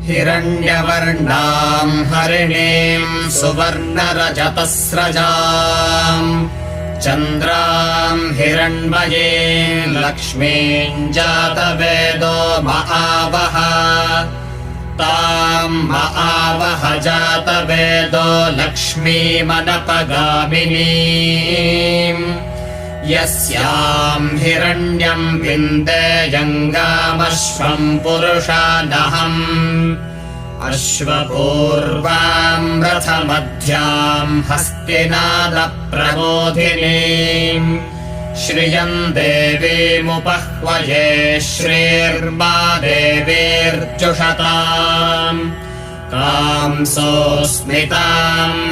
हिरण्यवर्णाम् हरिणीम् सुवर्णरजतस्रजाम् चन्द्राम् हिरण्मयीम् लक्ष्मीम् जातवेदो महावः ताम् महावः जातवेदो लक्ष्मीमनपगामिनीम् यस्याम् हिरण्यम् विन्देयङ्गामश्वम् पुरुषादहम् अश्वपूर्वाम् रथमध्याम् हस्तिनादप्रबोधिनीम् श्रियम् देवीमुपह्वये श्रीर्मा देवीर्जुषताम् कांसोऽस्मिताम्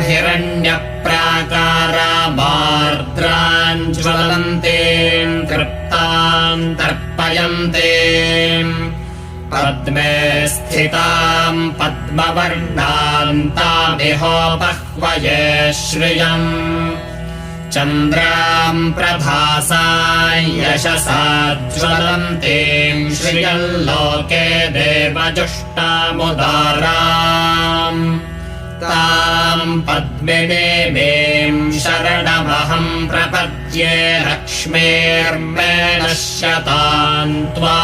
हिरण्यप्राकारामार्द्राम् ज्वलन्तीम् तृप्ताम् तर्पयन्तीम् पद्मे स्थिताम् पद्मवर्णान्तामिहोपह्वये श्रियम् चन्द्राम् प्रभासा यशसा ज्वलन्तीम् श्रियल्लोके देवजुष्टामुदाराम् ताम् पद्मिनीमीम् शरणमहम् प्रपद्ये लक्ष्मीर्मे नश्यताम् त्वा